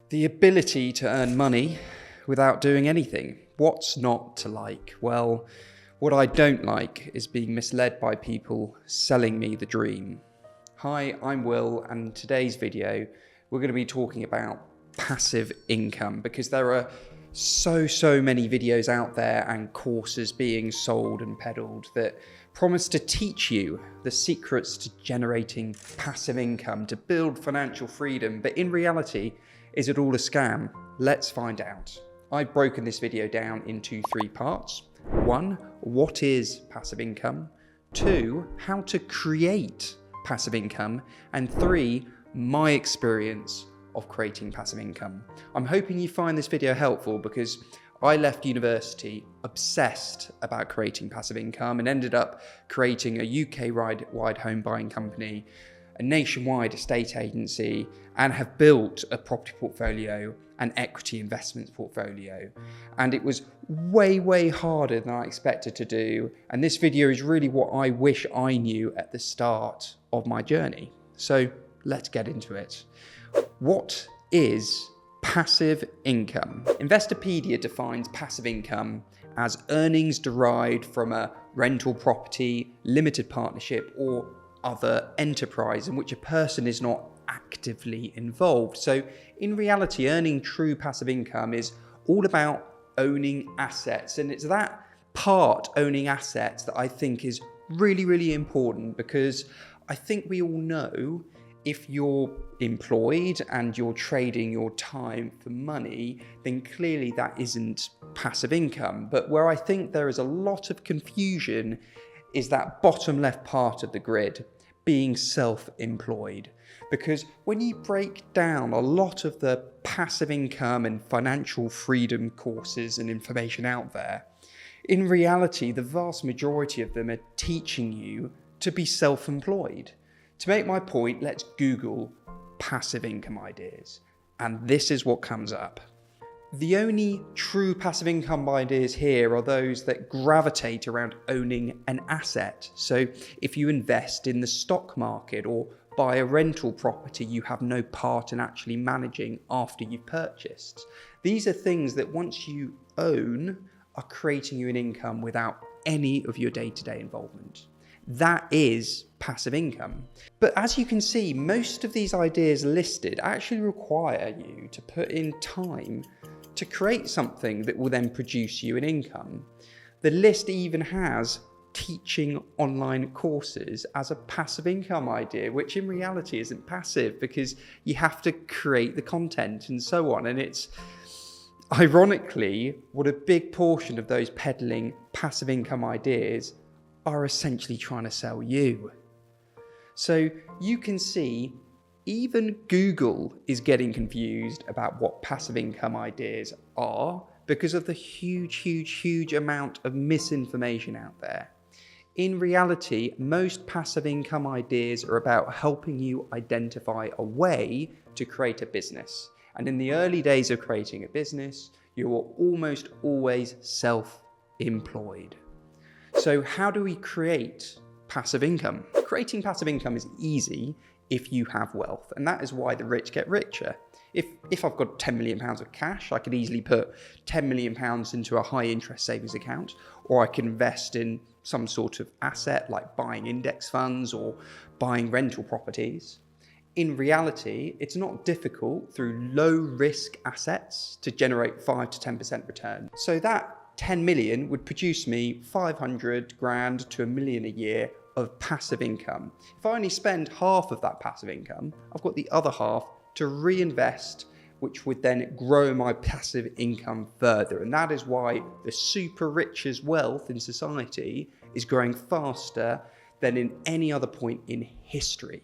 The ability to earn money without doing anything. What's not to like? Well, what I don't like is being misled by people selling me the dream. Hi, I'm Will, and in today's video, we're going to be talking about passive income because there are so many videos out there and courses being sold and peddled that promise to teach you the secrets to generating passive income, to build financial freedom. But in reality, is it all a scam? Let's find out. I've broken this video down into 3 parts. 1, what is passive income? 2, how to create passive income. And 3, my experience of creating passive income. I'm hoping you find this video helpful because I left university obsessed about creating passive income and ended up creating a UK-wide home buying company, a nationwide estate agency, and have built a property portfolio and equity investments portfolio. And it was way harder than I expected to do. And this video is really what I wish I knew at the start of my journey. So let's get into it. What is passive income? Investopedia defines passive income as earnings derived from a rental property, limited partnership, or other enterprise in which a person is not actively involved. So in reality, earning true passive income is all about owning assets. And it's that part, owning assets, that I think is really important, because I think we all know if you're employed and you're trading your time for money, then clearly that isn't passive income. But where I think there is a lot of confusion is that bottom left part of the grid, being self-employed. Because when you break down a lot of the passive income and financial freedom courses and information out there, in reality, the vast majority of them are teaching you to be self-employed. To make my point, let's Google passive income ideas, and this is what comes up. The only true passive income ideas here are those that gravitate around owning an asset. So if you invest in the stock market or buy a rental property you have no part in actually managing after you've purchased. These are things that once you own are creating you an income without any of your day-to-day involvement. That is passive income. But as you can see, most of these ideas listed actually require you to put in time to create something that will then produce you an income. The list even has teaching online courses as a passive income idea, which in reality isn't passive because you have to create the content and so on. And it's ironically what a big portion of those peddling passive income ideas are essentially trying to sell you. So you can see even Google is getting confused about what passive income ideas are because of the huge amount of misinformation out there. In reality, most passive income ideas are about helping you identify a way to create a business. And in the early days of creating a business, you are almost always self-employed. So how do we create passive income? Creating passive income is easy if you have wealth, and that is why the rich get richer. If I've got £10 million of cash, I could easily put £10 million into a high interest savings account, or I can invest in some sort of asset like buying index funds or buying rental properties. In reality, it's not difficult through low risk assets to generate 5 to 10% return. So that 10 million would produce me 500 grand to $1 million a year of passive income. If I only spend half of that passive income, I've got the other half to reinvest, which would then grow my passive income further. And that is why the super rich's wealth in society is growing faster than in any other point in history.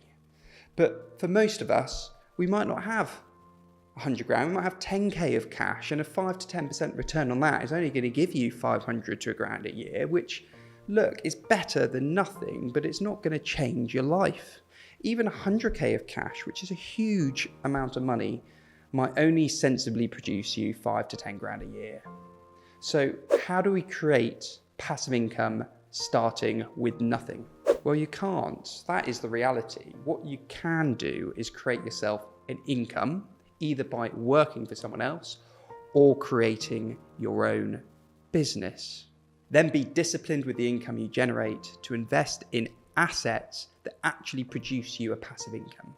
But for most of us, we might not have 100 grand, we might have 10k of cash, and a 5 to 10% return on that is only going to give you 500 to £1,000 a year, which, look, is better than nothing, but it's not going to change your life. Even 100k of cash, which is a huge amount of money, might only sensibly produce you 5 to 10 grand a year. So how do we create passive income starting with nothing? Well, you can't. That is the reality. What you can do is create yourself an income either by working for someone else or creating your own business. Then be disciplined with the income you generate to invest in assets that actually produce you a passive income.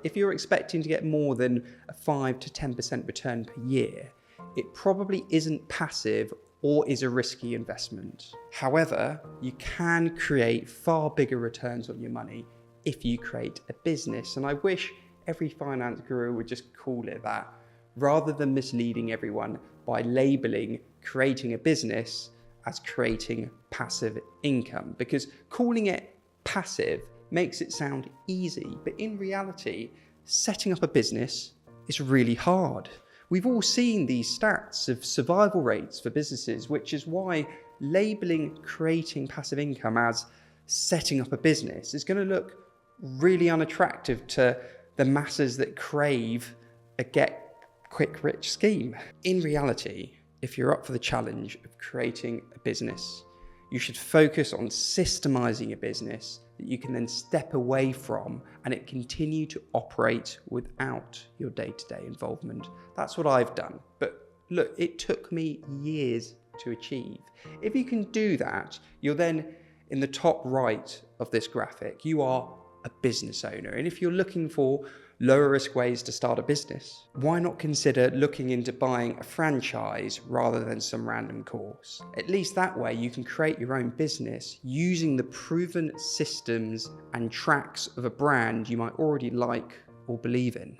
If you're expecting to get more than a 5 to 10% return per year, it probably isn't passive or is a risky investment. However, you can create far bigger returns on your money if you create a business. And I wish every finance guru would just call it that, rather than misleading everyone by labeling creating a business as creating passive income, because calling it passive makes it sound easy, but in reality, setting up a business is really hard. We've all seen these stats of survival rates for businesses, which is why labeling creating passive income as setting up a business is going to look really unattractive to the masses that crave a get-quick-rich scheme. In reality, if you're up for the challenge of creating a business, you should focus on systemizing a business that you can then step away from and it continue to operate without your day-to-day involvement. That's what I've done. But look, it took me years to achieve. If you can do that, you're then in the top right of this graphic, you are a business owner. And if you're looking for lower risk ways to start a business, why not consider looking into buying a franchise rather than some random course? At least that way you can create your own business using the proven systems and tracks of a brand you might already like or believe in.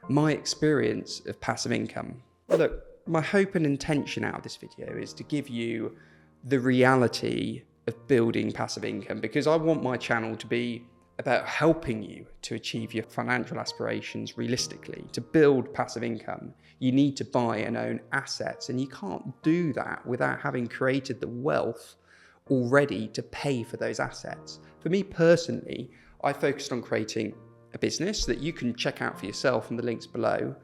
My experience of passive income. Look, my hope and intention out of this video is to give you the reality of building passive income, because I want my channel to be about helping you to achieve your financial aspirations realistically. To build passive income, you need to buy and own assets, and you can't do that without having created the wealth already to pay for those assets. For me personally, I focused on creating a business that you can check out for yourself from the links below.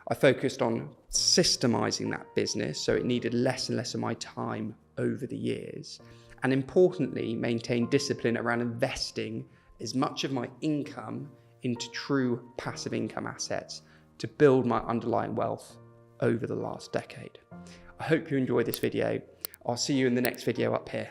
I focused on systemizing that business, so it needed less and less of my time over the years. And importantly, maintain discipline around investing as much of my income into true passive income assets to build my underlying wealth over the last decade. I hope you enjoyed this video. I'll see you in the next video up here.